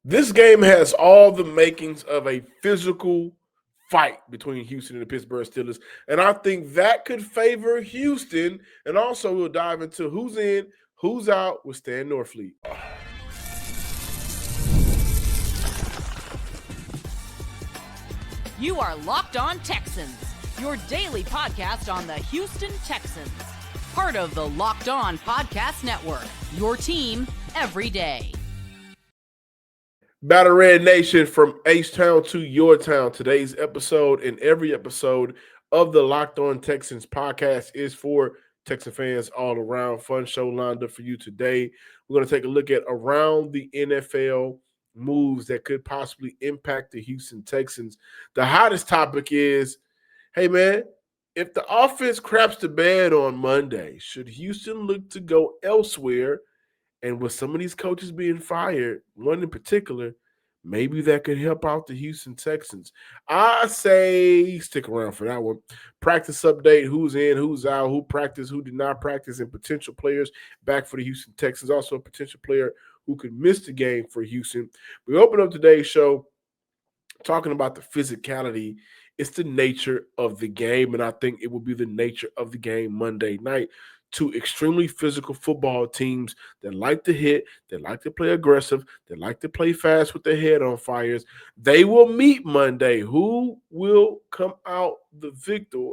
This game has all the makings of a physical fight between Houston and the Pittsburgh Steelers. And I think that could favor Houston. And also, we'll dive into who's in, who's out with Stan Norfleet. You are Locked On Texans, your daily podcast on the Houston Texans. Part of the Locked On Podcast Network, your team every day. Battle Red Nation, from H-Town to your town. Today's episode and every episode of the Locked On Texans podcast is for Texan fans all around. Fun show lined up for you today. We're going to take a look at around the NFL moves that could possibly impact the Houston Texans. The hottest topic is, hey man, if the offense craps the bed on Monday, should Houston look to go elsewhere? And with some of these coaches being fired, one in particular, maybe that could help out the Houston Texans. I say stick around for that one. Practice update, who's in, who's out, who practiced, who did not practice, and potential players back for the Houston Texans. Also a potential player who could miss the game for Houston. We open up today's show talking about the physicality. It's the nature of the game, and I think it will be the nature of the game Monday night. Two extremely physical football teams that like to hit, that like to play aggressive, that like to play fast with their head on fires. They will meet Monday. Who will come out the victor?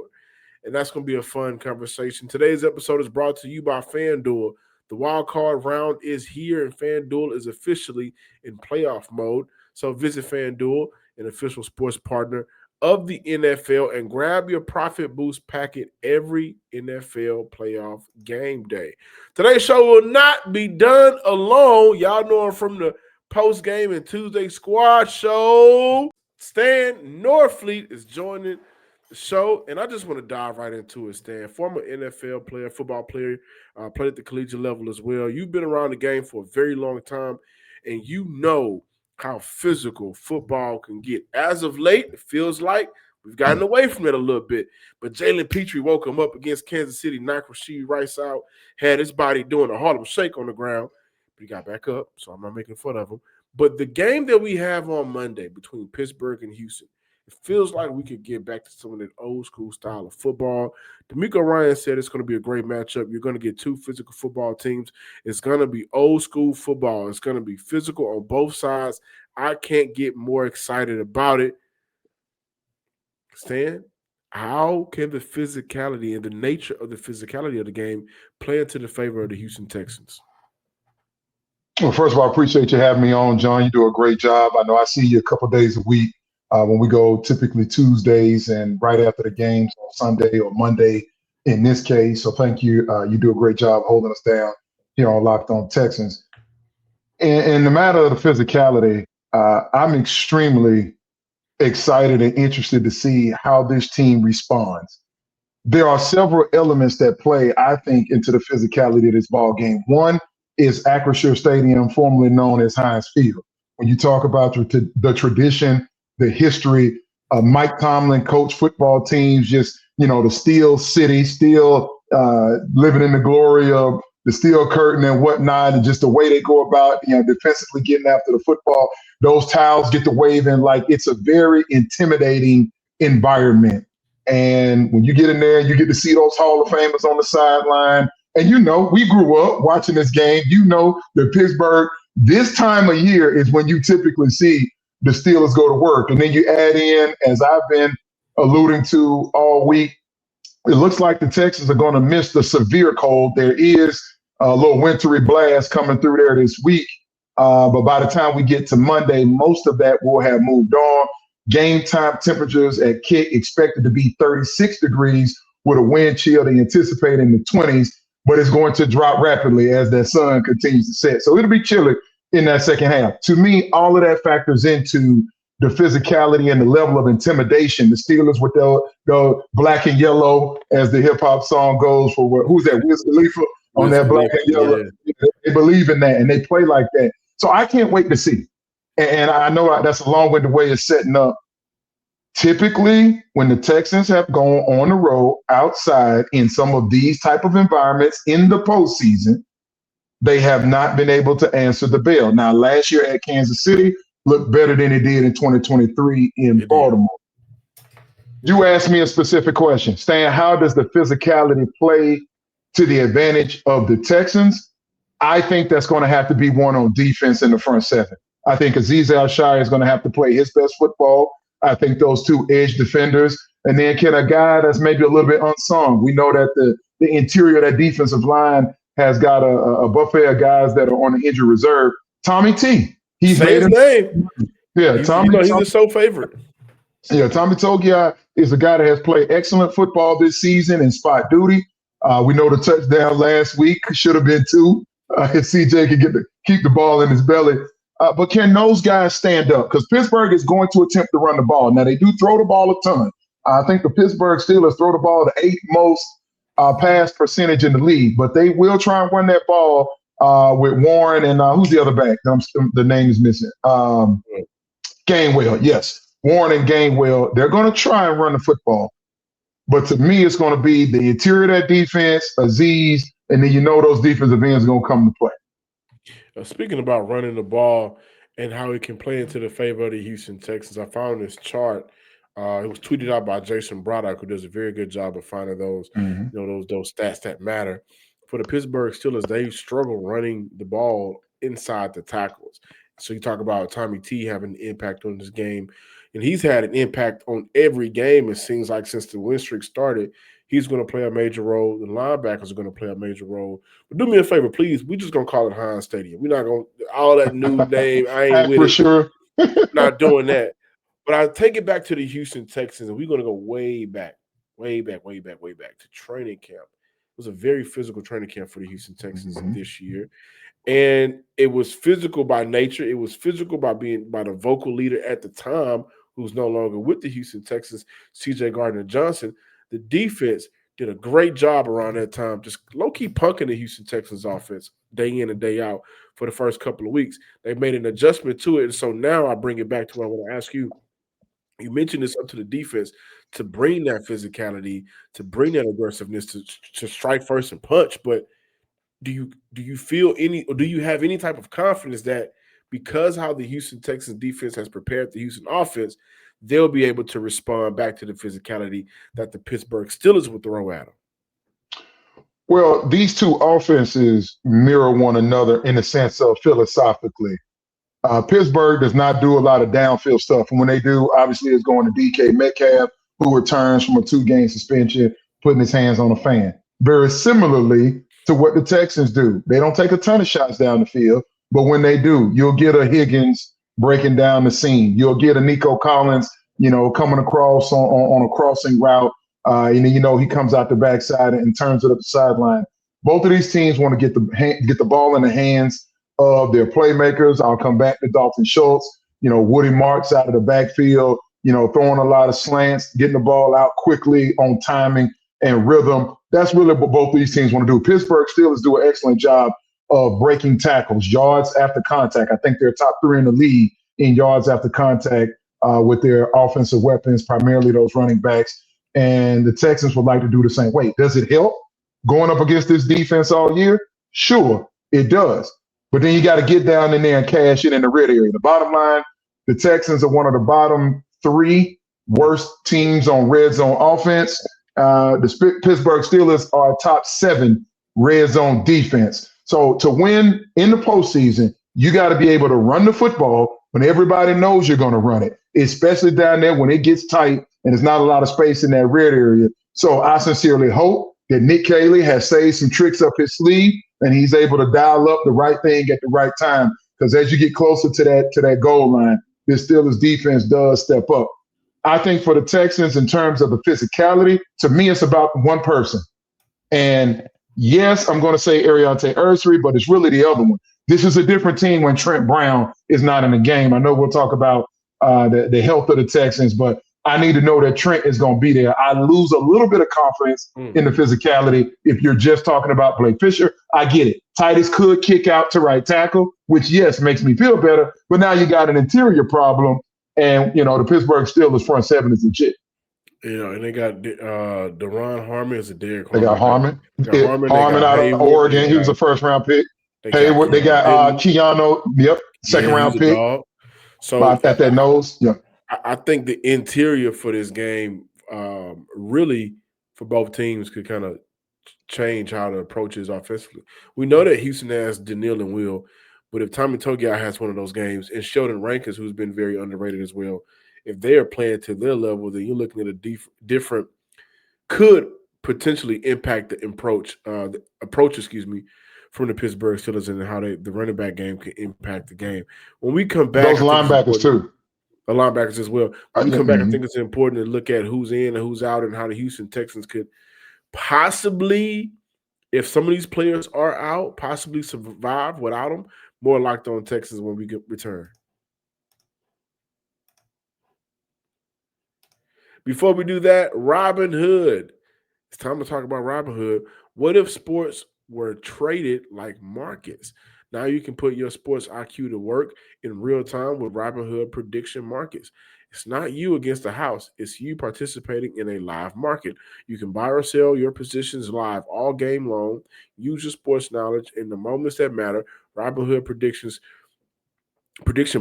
And that's going to be a fun conversation. Today's episode is brought to you by FanDuel. The wild card round is here, and FanDuel is officially in playoff mode. So visit FanDuel, an official sports partner of the NFL, and grab your profit boost packet every NFL playoff game day. Today's show will not be done alone. Y'all know him from the post-game and Tuesday squad show. Stan Norfleet is joining the show, and I just want to dive right into it, Stan. Former NFL player, football player, played at the collegiate level as well. You've been around the game for a very long time, and you know how physical football can get. As of late, it feels like we've gotten away from it a little bit. But Jalen Petrie woke him up against Kansas City, knocked Rashee Rice out, had his body doing a Harlem Shake on the ground, but he got back up, so I'm not making fun of him. But the game that we have on Monday between Pittsburgh and Houston, it feels like we could get back to some of that old school style of football. D'Amico Ryan said it's going to be a great matchup. You're going to get two physical football teams. It's going to be old school football. It's going to be physical on both sides. I can't get more excited about it. Stan, how can the physicality and the nature of the physicality of the game play into the favor of the Houston Texans? Well, first of all, I appreciate you having me on, John. You do a great job. I know I see you a couple days a week. When we go typically Tuesdays and right after the games on Sunday or Monday in this case. So thank you. You do a great job holding us down here on Locked On Texans. In the matter of the physicality, I'm extremely excited and interested to see how this team responds. There are several elements that play, I think, into the physicality of this ball game. One is Acrisure Stadium, formerly known as Heinz Field. When you talk about the tradition, the history of Mike Tomlin coach football teams, just, the Steel City, still living in the glory of the steel curtain and whatnot, and just the way they go about, defensively getting after the football. Those towels get to waving like it's a very intimidating environment. And when you get in there, you get to see those Hall of Famers on the sideline. And we grew up watching this game. The Pittsburgh, this time of year is when you typically see the Steelers go to work. And then you add in, as I've been alluding to all week, it looks like the Texans are going to miss the severe cold. There is a little wintry blast coming through there this week. But by the time we get to Monday, most of that will have moved on. Game time temperatures at kick expected to be 36 degrees with a wind chill they anticipate in the 20s, but it's going to drop rapidly as that sun continues to set. So it'll be chilly in that second half. To me, all of that factors into the physicality and the level of intimidation. The Steelers with the black and yellow, as the hip hop song goes, for who's that? Wiz Khalifa on that black and yellow. Yeah. They believe in that and they play like that. So I can't wait to see. And I know that's a long-winded way of setting up. Typically, when the Texans have gone on the road outside in some of these type of environments in the postseason, They have not been able to answer the bell. Now, last year at Kansas City looked better than it did in 2023 in Baltimore. You asked me a specific question. Stan, how does the physicality play to the advantage of the Texans? I think that's going to have to be one on defense in the front seven. I think Azeez Al-Shire is going to have to play his best football. I think those two edge defenders. And then can a guy that's maybe a little bit unsung. We know that the interior of that defensive line has got a buffet of guys that are on the injury reserve. Tommy T. He's Say his name. Yeah, Tommy. He's a so favorite. Yeah, Tommy Togiai is a guy that has played excellent football this season in spot duty. We know the touchdown last week should have been 2. If CJ could keep the ball in his belly. But can those guys stand up? Because Pittsburgh is going to attempt to run the ball. Now, they do throw the ball a ton. I think the Pittsburgh Steelers throw the ball the 8th most pass percentage in the league. But they will try and run that ball with Warren and who's the other back? The name is missing. Gainwell, yes. Warren and Gainwell, they're going to try and run the football. But to me, it's going to be the interior of that defense, Azeez, and then those defensive ends are going to come to play. Speaking about running the ball and how it can play into the favor of the Houston Texans, I found this chart. It was tweeted out by Jason Braddock, who does a very good job of finding those, those stats that matter. For the Pittsburgh Steelers, they struggle running the ball inside the tackles. So you talk about Tommy T having an impact on this game. And he's had an impact on every game, it seems like, since the win streak started. He's going to play a major role. The linebackers are going to play a major role. But do me a favor, please. We're just going to call it Heinz Stadium. We're not going to – all that new name, I ain't with for it. Sure. Not doing that. But I take it back to the Houston Texans, and we're going to go way back to training camp. It was a very physical training camp for the Houston Texans this year. And it was physical by nature. It was physical by the vocal leader at the time, who's no longer with the Houston Texans, C.J. Gardner-Johnson. The defense did a great job around that time, just low-key punking the Houston Texans offense day in and day out for the first couple of weeks. They made an adjustment to it, and so now I bring it back to what I want to ask you. You mentioned this up to the defense to bring that physicality, to bring that aggressiveness, to strike first and punch, but do you feel any, or do you have any type of confidence that because how the Houston Texans defense has prepared the Houston offense, they'll be able to respond back to the physicality that the Pittsburgh Steelers would throw at them? Well, these two offenses mirror one another in the sense of philosophically. Pittsburgh does not do a lot of downfield stuff. And when they do, obviously it's going to DK Metcalf, who returns from a 2-game suspension, putting his hands on a fan. Very similarly to what the Texans do. They don't take a ton of shots down the field, but when they do, you'll get a Higgins breaking down the seam. You'll get a Nico Collins, coming across on a crossing route. And then, he comes out the backside and turns it up the sideline. Both of these teams want to get the ball in the hands of their playmakers. I'll come back to Dalton Schultz, Woody Marks out of the backfield, throwing a lot of slants, getting the ball out quickly on timing and rhythm. That's really what both of these teams want to do. Pittsburgh Steelers do an excellent job of breaking tackles, yards after contact. I think they're top 3 in the league in yards after contact with their offensive weapons, primarily those running backs. And the Texans would like to do the same. Wait, does it help going up against this defense all year? Sure, it does. But then you got to get down in there and cash it in the red area. The bottom line, the Texans are one of the bottom 3 worst teams on red zone offense. The Pittsburgh Steelers are top 7 red zone defense. So to win in the postseason, you got to be able to run the football when everybody knows you're going to run it, especially down there when it gets tight and there's not a lot of space in that red area. So I sincerely hope that Nick Caley has saved some tricks up his sleeve and he's able to dial up the right thing at the right time. Because as you get closer to that goal line, this Steelers defense does step up. I think for the Texans, in terms of the physicality, to me, it's about one person. And yes, I'm going to say Ariante Ursary, but it's really the other one. This is a different team when Trent Brown is not in the game. I know we'll talk about the health of the Texans, but I need to know that Trent is going to be there. I lose a little bit of confidence in the physicality if you're just talking about Blake Fisher. I get it. Titus could kick out to right tackle, which, yes, makes me feel better. But now you got an interior problem, and, the Pittsburgh Steelers front 7 is legit. And they got Deron Harmon as a Derek Harmon. They got Harmon. Harmon out of Oregon. He was a first-round pick. Hayward, they got Keanu, second round he's a pick. dog. So At that nose, I think the interior for this game really for both teams could kind of change how the approach is offensively. We know that Houston has Daniil and Will, but if Tommy Togiai has one of those games, and Sheldon Rankins, who's been very underrated as well, if they are playing to their level, then you're looking at a different, could potentially impact the approach, from the Pittsburgh Steelers and how the running back game can impact the game. When we come back, those linebackers too. The linebackers as well. When we come back, I think it's important to look at who's in and who's out and how the Houston Texans could possibly, if some of these players are out, possibly survive without them. More Locked On Texans when we return. Before we do that, Robin Hood. It's time to talk about Robin Hood. What if sports were traded like markets? Now you can put your sports IQ to work in real time with Robin Hood prediction markets. It's not you against the house. It's you participating in a live market. You can buy or sell your positions live all game long. Use your sports knowledge in the moments that matter. Robin Hood prediction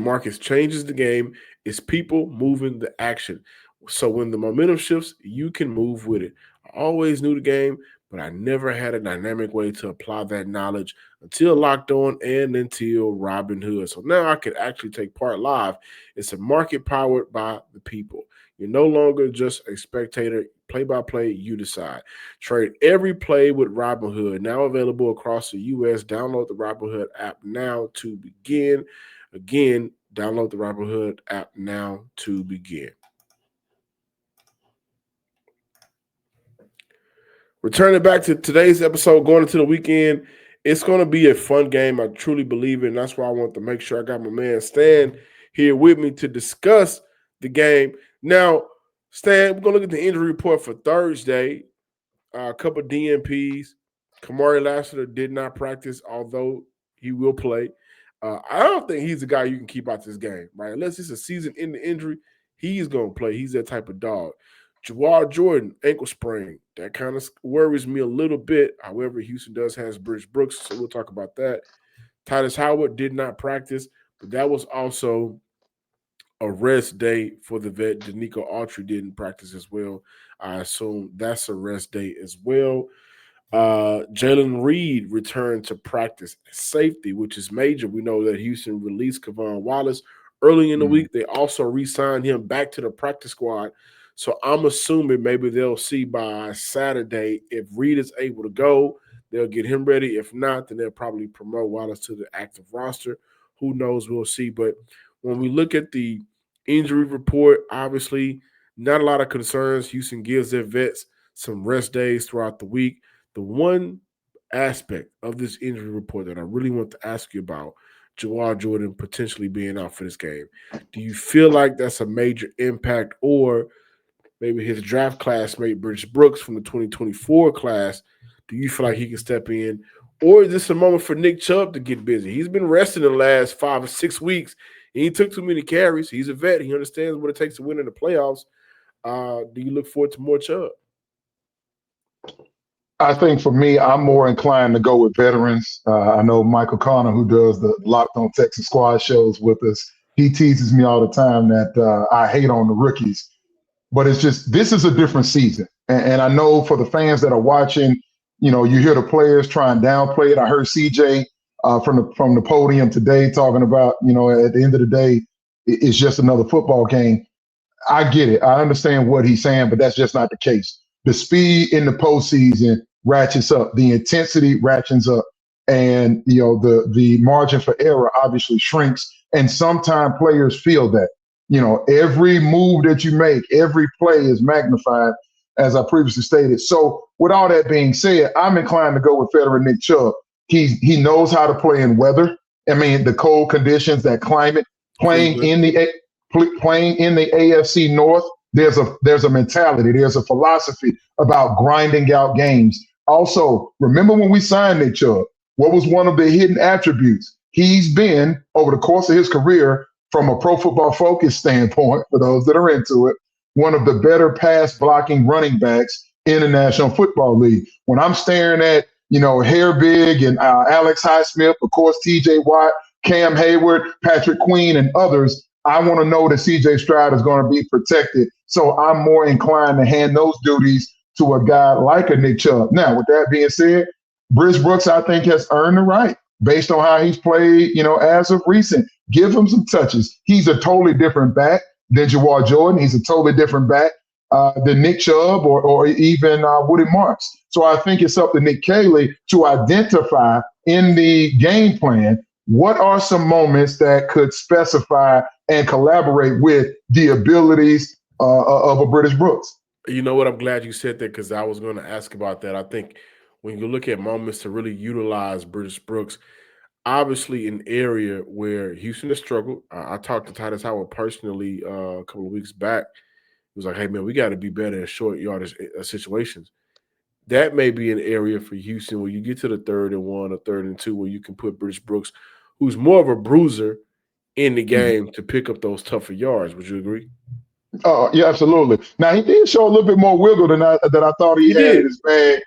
markets changes the game. It's people moving the action. So when the momentum shifts, you can move with it. I always knew the game, but I never had a dynamic way to apply that knowledge until Locked On and until Robin Hood. So now I can actually take part live. It's a market powered by the people. You're no longer just a spectator. Play-by-play, you decide. Trade every play with Robin Hood. Now available across the U.S. Download the Robin Hood app now to begin. Again, download the Robin Hood app now to begin. Returning back to today's episode, going into the weekend, it's going to be a fun game. I truly believe it, and that's why I want to make sure I got my man Stan here with me to discuss the game. Now, Stan, we're going to look at the injury report for Thursday. A couple of DNPs. Kamari Lassiter did not practice, although he will play. I don't think he's a guy you can keep out this game, right? Unless it's a season-ending injury, he's going to play. He's that type of dog. Jawhar Jordan, ankle sprain. That kind of worries me a little bit. However, Houston does have Bridge Brooks, so we'll talk about that. Titus Howard did not practice, but that was also a rest day for the vet. Danico Autry didn't practice as well. I assume that's a rest day as well. Jalen Reed returned to practice safety, which is major. We know that Houston released Kavon Wallace early in the week. They also re-signed him back to the practice squad. So I'm assuming maybe they'll see by Saturday if Reed is able to go, they'll get him ready. If not, then they'll probably promote Wallace to the active roster. Who knows? We'll see. But when we look at the injury report, obviously not a lot of concerns. Houston gives their vets some rest days throughout the week. The one aspect of this injury report that I really want to ask you about, Jawhar Jordan potentially being out for this game. Do you feel like that's a major impact, or maybe his draft classmate, Bridge Brooks from the 2024 class, do you feel like he can step in? Or is this a moment for Nick Chubb to get busy? He's been resting the last 5 or 6 weeks, and he took too many carries. He's a vet. He understands what it takes to win in the playoffs. Do you look forward to more Chubb? I think for me, I'm more inclined to go with veterans. I know Michael Connor, who does the Locked On Texas Squad shows with us, he teases me all the time that I hate on the rookies. But it's just, this is a different season. And I know for the fans that are watching, you know, you hear the players try and downplay it. I heard CJ from the podium today talking about, you know, at the end of the day, it's just another football game. I get it. I understand what he's saying, but that's just not the case. The speed in the postseason ratchets up, the intensity ratchets up, and you know the margin for error obviously shrinks. And sometimes players feel that. You know, every move that you make, every play is magnified, as I previously stated. So with all that being said, I'm inclined to go with veteran Nick Chubb. He knows how to play in weather. I mean, the cold conditions, that climate, playing in the AFC North. There's a mentality, there's a philosophy about grinding out games. Also, remember when we signed Nick Chubb, what was one of the hidden attributes? He's been, over the course of his career, from a Pro Football Focus standpoint, for those that are into it, one of the better pass blocking running backs in the National Football League. When I'm staring at Hair Big and Alex Highsmith, of course, TJ Watt, Cam Hayward, Patrick Queen, and others. I want to know that CJ Stroud is going to be protected. So I'm more inclined to hand those duties to a guy like a Nick Chubb. Now, with that being said, Brice Brooks, I think, has earned the right based on how he's played, as of recent. Give him some touches. He's a totally different back than Jawhar Jordan. He's a totally different back than Nick Chubb or even Woody Marks. So I think it's up to Nick Caley to identify in the game plan what are some moments that could specify and collaborate with the abilities of a Brice Brooks. You know what? I'm glad you said that because I was going to ask about that. I think when you look at moments to really utilize Brice Brooks, obviously an area where Houston has struggled. I talked to Titus Howard personally a couple of weeks back. He was like, hey, man, we got to be better in short yardage situations. That may be an area for Houston where you get to the 3rd and 1 or 3rd and 2 where you can put Brice Brooks, who's more of a bruiser, in the game to pick up those tougher yards. Would you agree? Oh, yeah, absolutely. Now, he did show a little bit more wiggle than I thought he had in his bag,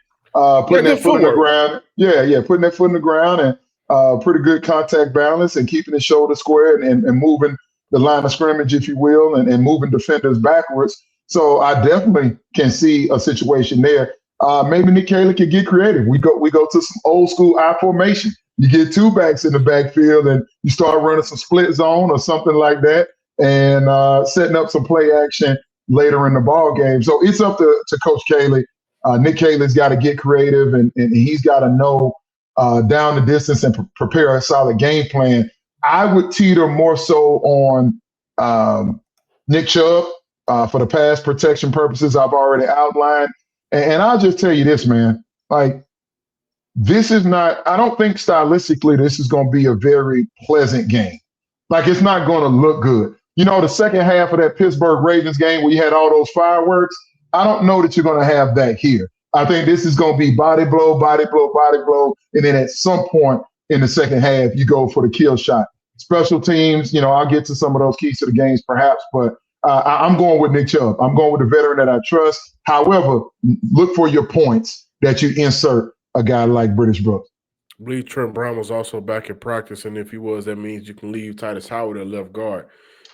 putting that foot in the ground. Yeah, putting that foot in the ground and pretty good contact balance and keeping his shoulder square and moving the line of scrimmage, if you will, and moving defenders backwards. So I definitely can see a situation there. Maybe Nick Caley could get creative. We go to some old school I formation. You get 2 backs in the backfield and you start running some split zone or something like that and setting up some play action later in the ball game. So it's up to Coach Caley. Nick Caley's got to get creative and he's got to know down the distance and prepare a solid game plan. I would teeter more so on Nick Chubb for the pass protection purposes I've already outlined. And I'll just tell you this, man, this is not, I don't think stylistically this is going to be a very pleasant game. It's not going to look good. The second half of that Pittsburgh Ravens game where you had all those fireworks, I don't know that you're going to have that here. I think this is going to be body blow, body blow, body blow. And then at some point in the second half, you go for the kill shot. Special teams, I'll get to some of those keys to the games perhaps, but I'm going with Nick Chubb. I'm going with the veteran that I trust. However, look for your points that you insert a guy like Brice Brooks. I believe Trent Brown was also back in practice, and if he was, that means you can leave Titus Howard at left guard.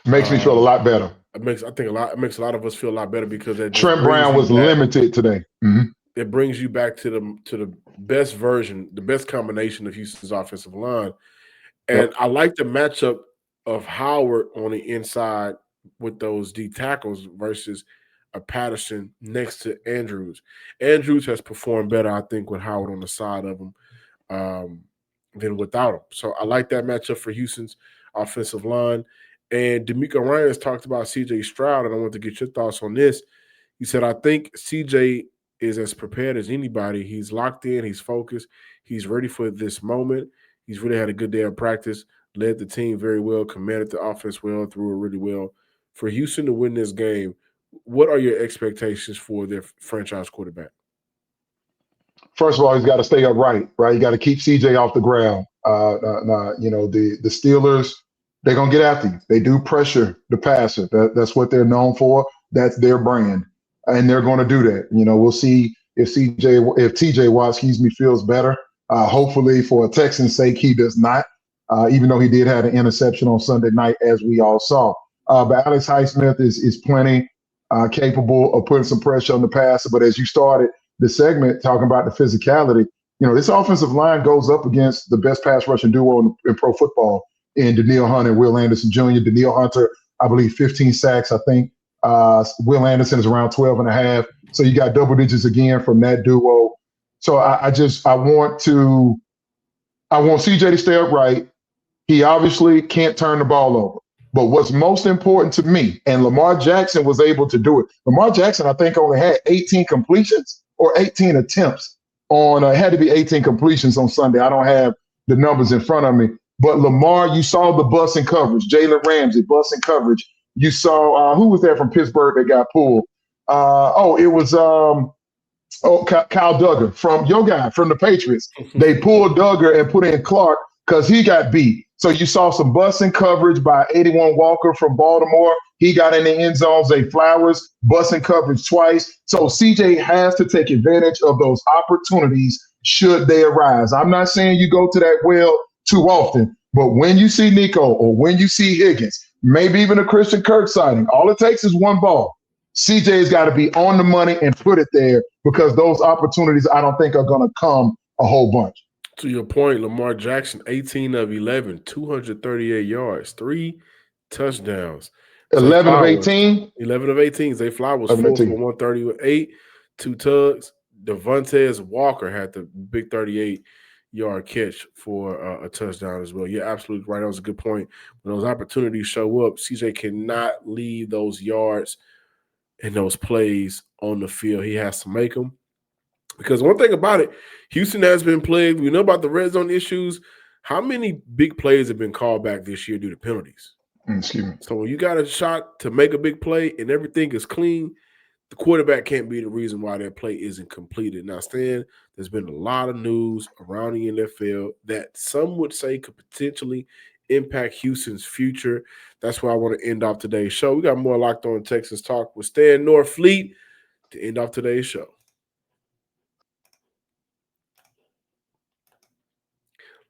Makes me feel a lot better. It makes a lot of us feel a lot better because Trent Brown was limited today. Mm-hmm. It brings you back to the best version, the best combination of Houston's offensive line. And I like the matchup of Howard on the inside with those D tackles versus a Patterson next to Andrews. Andrews has performed better, I think, with Howard on the side of him than without him. So I like that matchup for Houston's offensive line. And D'Amico Ryans talked about CJ Stroud, and I want to get your thoughts on this. He said, I think CJ is as prepared as anybody. He's locked in. He's focused. He's ready for this moment. He's really had a good day of practice, led the team very well, commanded the offense well, threw it really well. For Houston to win this game, what are your expectations for their franchise quarterback? First of all, he's got to stay upright, right? You got to keep CJ off the ground. The Steelers, they're going to get after you. They do pressure the passer. That's what they're known for. That's their brand. And they're going to do that. We'll see if TJ Watt, feels better. Hopefully, for a Texans' sake, he does not, even though he did have an interception on Sunday night, as we all saw. But Alex Highsmith is plenty capable of putting some pressure on the passer. But as you started the segment talking about the physicality, this offensive line goes up against the best pass rushing duo in pro football in Danielle Hunter and Will Anderson Jr. Danielle Hunter, I believe, 15 sacks. I think Will Anderson is around 12 and a half. So you got double digits again from that duo. So I want CJ to stay upright. He obviously can't turn the ball over. But what's most important to me, and Lamar Jackson was able to do it. Lamar Jackson, I think, only had 18 completions or 18 attempts on, had to be 18 completions on Sunday. I don't have the numbers in front of me. But Lamar, you saw the bus in coverage. Jalen Ramsey, bus in coverage. You saw, who was there from Pittsburgh that got pulled? It was Kyle Duggar from your guy from the Patriots. They pulled Duggar and put in Clark because he got beat. So you saw some busting coverage by 81 Walker from Baltimore. He got in the end zone. Zay Flowers busting coverage twice. So CJ has to take advantage of those opportunities should they arise. I'm not saying you go to that well too often, but when you see Nico or when you see Higgins, maybe even a Christian Kirk sighting, all it takes is one ball. CJ's got to be on the money and put it there because those opportunities I don't think are going to come a whole bunch. To your point, Lamar Jackson, 18 of 11, 238 yards, 3 touchdowns. 11 of 18? 11 of 18. Zay Flowers, 4 11 for of 18. 138, 2 tugs. Devontae Walker had the big 38-yard catch for a touchdown as well. You're absolutely right. That was a good point. When those opportunities show up, CJ cannot leave those yards and those plays on the field. He has to make them. Because one thing about it, Houston has been plagued. We know about the red zone issues. How many big plays have been called back this year due to penalties? Excuse me. So when you got a shot to make a big play and everything is clean, the quarterback can't be the reason why that play isn't completed. Now, Stan, there's been a lot of news around the NFL that some would say could potentially impact Houston's future. That's why I want to end off today's show. We got more Locked On Texans talk with Stan Norfleet to end off today's show.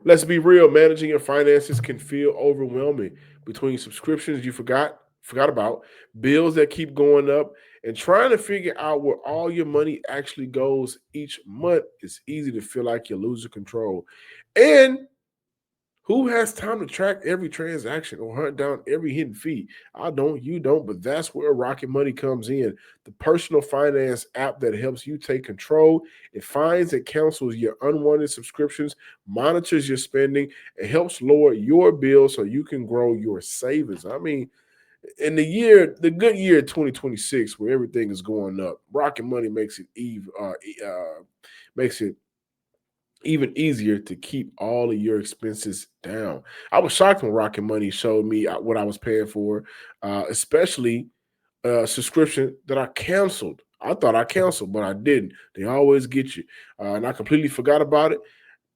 Let's be real, managing your finances can feel overwhelming between subscriptions you forgot about, bills that keep going up, and trying to figure out where all your money actually goes each month. It's easy to feel like you're losing control. And who has time to track every transaction or hunt down every hidden fee? I don't, you don't, but that's where Rocket Money comes in. The personal finance app that helps you take control. It finds and cancels your unwanted subscriptions, monitors your spending, and helps lower your bills so you can grow your savings. I mean, in the good year 2026, where everything is going up, Rocket Money makes it even easier to keep all of your expenses down. I was shocked when Rocket Money showed me what I was paying for, especially a subscription that I canceled. I thought I canceled, but I didn't. They always get you. And I completely forgot about it.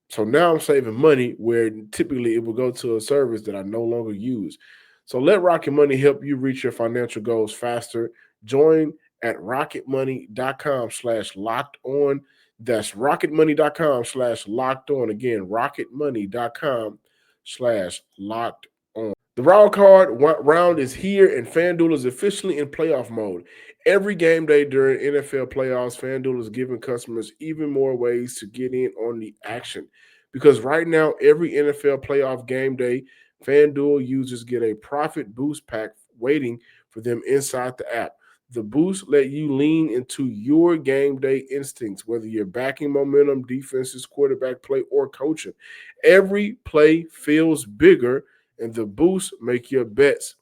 So now I'm saving money where typically it would go to a service that I no longer use. So let Rocket Money help you reach your financial goals faster. Join at rocketmoney.com/locked-on. That's rocketmoney.com/locked-on. Again, rocketmoney.com/locked-on. The wild card round is here, and FanDuel is officially in playoff mode. Every game day during NFL playoffs, FanDuel is giving customers even more ways to get in on the action. Because right now, every NFL playoff game day, FanDuel users get a profit boost pack waiting for them inside the app. The boost let you lean into your game day instincts, whether you're backing momentum, defenses, quarterback play, or coaching. Every play feels bigger, and the boost make your bets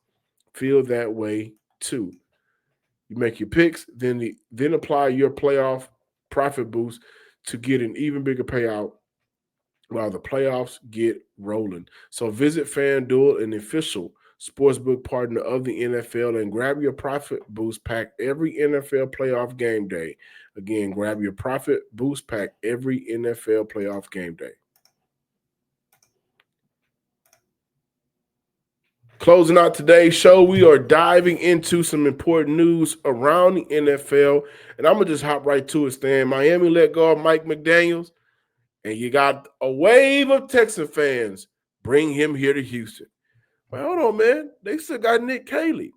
feel that way too. You make your picks, then apply your playoff profit boost to get an even bigger payout while the playoffs get rolling. So visit FanDuel, an official sportsbook partner of the NFL, and grab your profit boost pack every NFL playoff game day. Again, grab your profit boost pack every NFL playoff game day. Closing out today's show, we are diving into some important news around the NFL, and I'm going to just hop right to it, Stan. Miami let go of Mike McDaniels, and you got a wave of Texan fans bring him here to Houston. But hold on, man. They still got Nick Caley.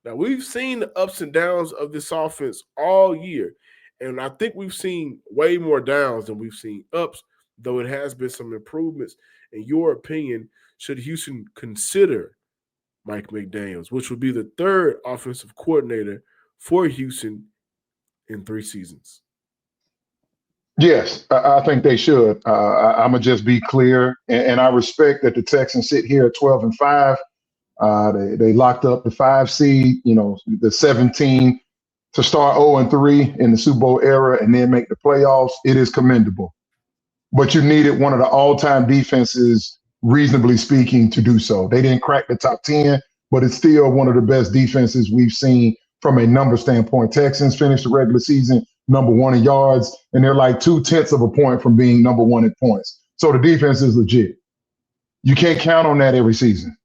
Now, we've seen the ups and downs of this offense all year, and I think we've seen way more downs than we've seen ups, though it has been some improvements. In your opinion, should Houston consider Mike McDaniels, which would be the third offensive coordinator for Houston in 3 seasons? Yes, I think they should. I'm going to just be clear, and I respect that the Texans sit here at 12-5. They locked up the 5 seed, the 17 to start 0-3 in the Super Bowl era and then make the playoffs. It is commendable. But you needed one of the all-time defenses, reasonably speaking, to do so. They didn't crack the top 10, but it's still one of the best defenses we've seen from a number standpoint. Texans finished the regular season number 1 in yards, and they're like 0.2 of a point from being number 1 in points. So the defense is legit. You can't count on that every season.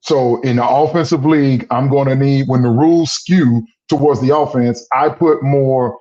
So in the offensive league, I'm going to need, when the rules skew towards the offense, I put more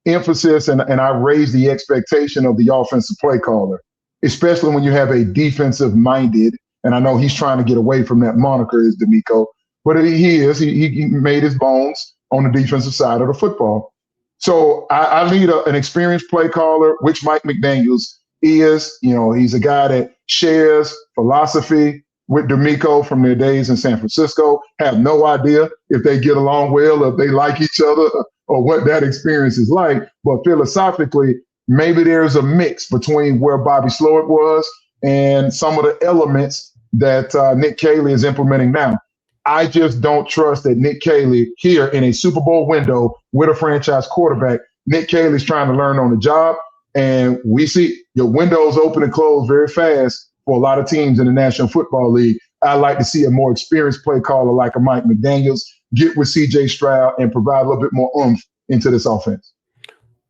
emphasis and I raise the expectation of the offensive play caller, especially when you have a defensive-minded, and I know he's trying to get away from that moniker, is DeMeco, but he made his bones on the defensive side of the football. So I need an experienced play caller, which Mike McDaniels is. He's a guy that shares philosophy with DeMeco from their days in San Francisco. Have no idea if they get along well, or if they like each other, or what that experience is like. But philosophically, maybe there's a mix between where Bobby Slowick was and some of the elements that Nick Caley is implementing now. I just don't trust that Nick Caley here in a Super Bowl window with a franchise quarterback. Nick Caley's trying to learn on the job, and we see your windows open and close very fast for a lot of teams in the National Football League. I'd like to see a more experienced play caller like a Mike McDaniels get with C.J. Stroud and provide a little bit more oomph into this offense.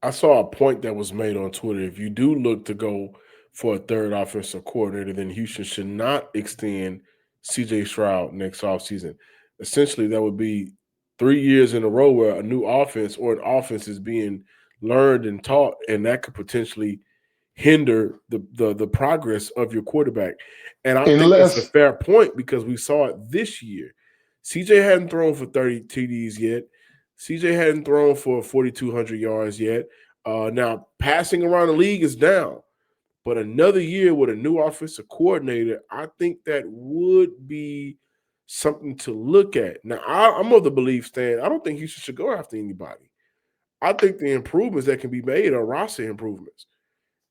I saw a point that was made on Twitter. If you do look to go for a third offensive coordinator, then Houston should not extend C.J. Stroud next offseason. Essentially, that would be 3 years in a row where a new offense or an offense is being learned and taught, and that could potentially hinder the progress of your quarterback. And I think it's a fair point because we saw it this year. CJ hadn't thrown for 30 TDs yet. CJ hadn't thrown for 4,200 yards yet. Now, passing around the league is down. But another year with a new offensive coordinator, I think that would be something to look at. Now, I'm of the belief, Stan, I don't think Houston should go after anybody. I think the improvements that can be made are roster improvements.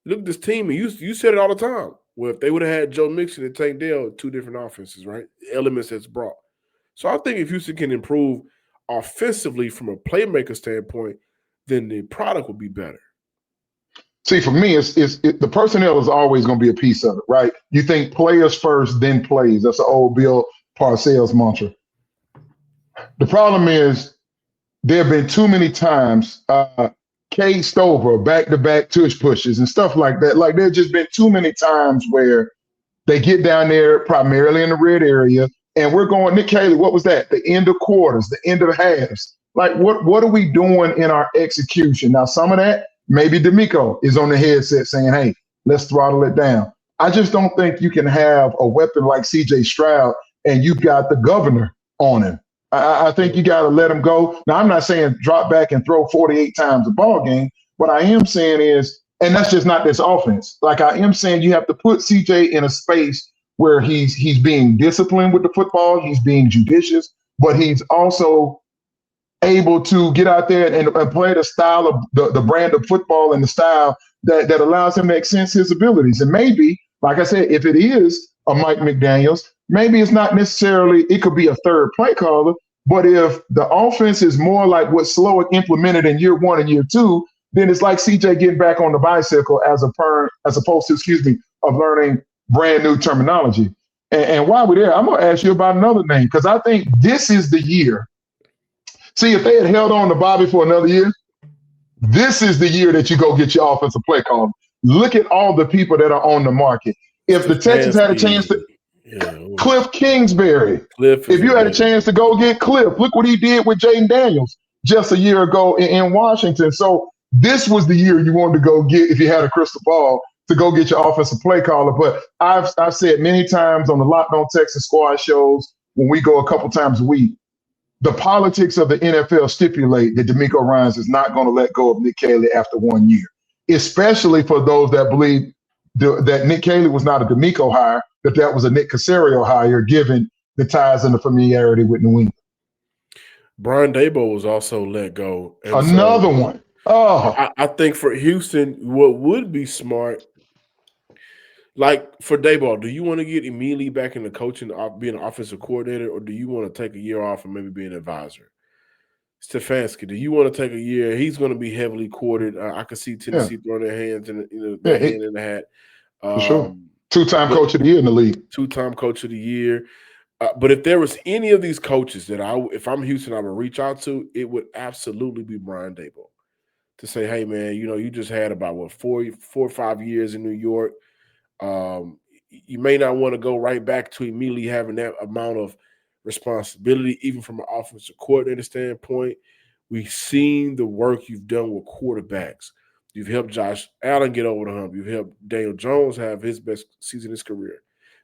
Look at this team, and you said it all the time. Well, if they would have had Joe Mixon and Tank Dell, two different offenses, right? Elements that's brought. So I think if Houston can improve offensively from a playmaker standpoint, then the product will be better. See, for me, the personnel is always going to be a piece of it, right? You think players first, then plays. That's an old Bill Parcells mantra. The problem is there have been too many times Kay Stover, back-to-back tush pushes and stuff like that. Like, there's just been too many times where they get down there primarily in the red area, and we're going, Nick Caley, what was that? The end of quarters, the end of the halves. Like, what are we doing in our execution? Now, some of that, maybe DeMeco is on the headset saying, hey, let's throttle it down. I just don't think you can have a weapon like C.J. Stroud and you've got the governor on him. I think you got to let him go. Now, I'm not saying drop back and throw 48 times a ball game. What I am saying is, and that's just not this offense. Like, I am saying you have to put CJ in a space where he's being disciplined with the football, he's being judicious, but he's also able to get out there and play the style of the brand of football and the style that allows him to extend his abilities. And maybe, like I said, if it is a Mike McDaniels, maybe it's not necessarily, it could be a third play caller, but if the offense is more like what Slowick implemented in year 1 and year 2, then it's like CJ getting back on the bicycle as opposed to, of learning brand new terminology. And while we're there, I'm going to ask you about another name, because I think this is the year. See, if they had held on to Bobby for another year, this is the year that you go get your offensive play caller. Look at all the people that are on the market. If the Texans had a chance to, Cliff Kingsbury. If you had a chance to go get Cliff, look what he did with Jaden Daniels just a year ago in Washington. So this was the year you wanted to go get, if you had a crystal ball, to go get your offensive play caller. But I've said many times on the Locked On Texans squad shows, when we go a couple times a week, the politics of the NFL stipulate that DeMeco Ryans is not going to let go of Nick Caley after 1 year, especially for those that believe that Nick Caley was not a DeMeco hire, that was a Nick Caserio hire, given the ties and the familiarity with New England. Brian Daboll was also let go. Another one. Oh, I think for Houston, what would be smart, like for Daboll, do you want to get immediately back into coaching, being an offensive coordinator, or do you want to take a year off and maybe be an advisor? Stefanski, do you want to take a year? He's going to be heavily courted. I could see Tennessee throwing their hands in their hand in the hat. For sure. Two-time coach of the year in the league. Two-time coach of the year. But if there was any of these coaches that if I'm Houston, I would reach out to, it would absolutely be Brian Daboll. To say, hey, man, you just had about, 4 or 5 years in New York. You may not want to go right back to immediately having that amount of responsibility, even from an offensive coordinator standpoint. We've seen the work you've done with quarterbacks. You've helped Josh Allen get over the hump. You've helped Daniel Jones have his best season in his career.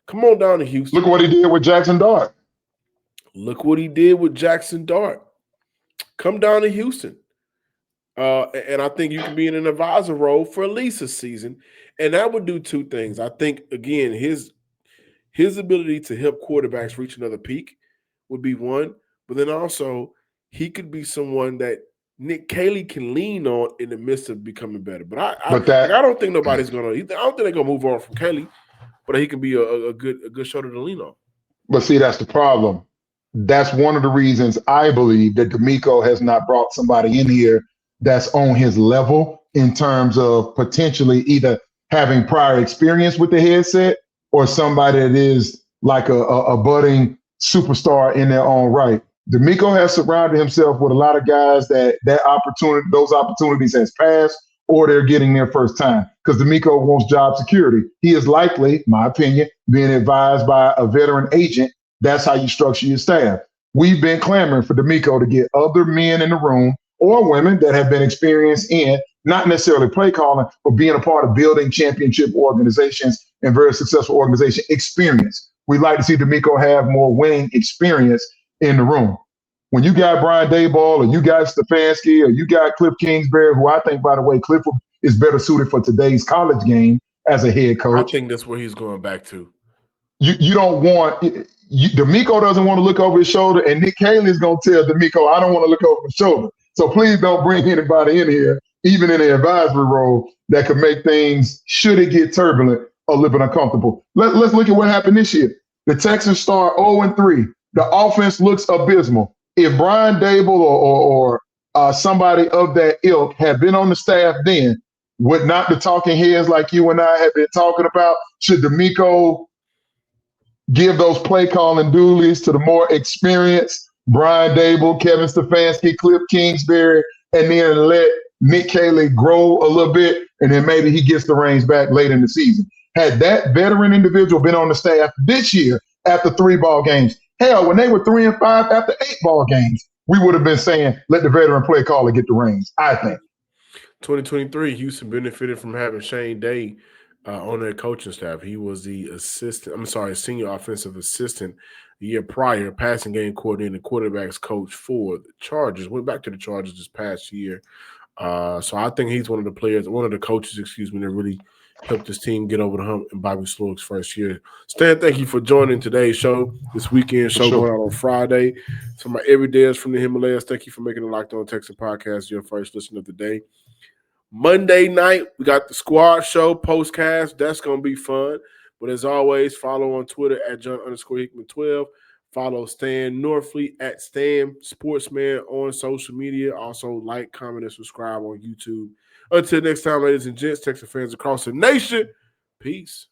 Come on down to Houston. Look what he did with Jackson Dart. Look what he did with Jackson Dart. Come down to Houston. And I think you can be in an advisor role for at least a season. And that would do two things. I think, again, his ability to help quarterbacks reach another peak would be one. But then also, he could be someone that Nick Caley can lean on in the midst of becoming better. But I don't think nobody's going to – I don't think they're going to move on from Caley. But he can be a good shoulder to lean on. But see, that's the problem. That's one of the reasons I believe that DeMeco has not brought somebody in here that's on his level in terms of potentially either having prior experience with the headset or somebody that is like a budding superstar in their own right. DeMeco has surrounded himself with a lot of guys those opportunities has passed or they're getting their first time because DeMeco wants job security. He is likely, my opinion, being advised by a veteran agent. That's how you structure your staff. We've been clamoring for DeMeco to get other men in the room or women that have been experienced in not necessarily play calling, but being a part of building championship organizations and very successful organization experience. We'd like to see DeMeco have more winning experience in the room. When you got Brian Daboll or you got Stefanski or you got Cliff Kingsbury, who I think, by the way, Cliff is better suited for today's college game as a head coach. I think that's where he's going back to. You don't want DeMeco doesn't want to look over his shoulder, and Nick Caley is going to tell DeMeco, I don't want to look over his shoulder. So please don't bring anybody in here, even in the advisory role, that could make things, should it get turbulent, a little bit uncomfortable. Let's look at what happened this year. The Texans start 0-3. The offense looks abysmal. If Brian Daboll or somebody of that ilk had been on the staff then, would not the talking heads like you and I have been talking about, should DeMeco give those play calling duties to the more experienced Brian Daboll, Kevin Stefanski, Cliff Kingsbury, and then let Nick Caley grow a little bit, and then maybe he gets the reins back late in the season? Had that veteran individual been on the staff this year after 3 ball games, hell, when they were 3-5 after 8 ball games, we would have been saying, let the veteran play caller get the reins, I think. 2023, Houston benefited from having Shane Day on their coaching staff. He was the senior offensive assistant the year prior, passing game coordinator and quarterbacks coach for the Chargers. Went back to the Chargers this past year. So I think he's one of the coaches, that really helped this team get over the hump in Bobby Slowik's first year. Stan, thank you for joining today's show, this weekend show going out on Friday. So my everydayers from the Himalayas, thank you for making the Locked On Texans podcast your first listen of the day. Monday night, we got the squad show, postcast. That's going to be fun. But as always, follow on Twitter at John_Hickman12. Follow Stan Norfleet at Stan Sportsman on social media. Also, like, comment, and subscribe on YouTube. Until next time, ladies and gents, Texas fans across the nation, peace.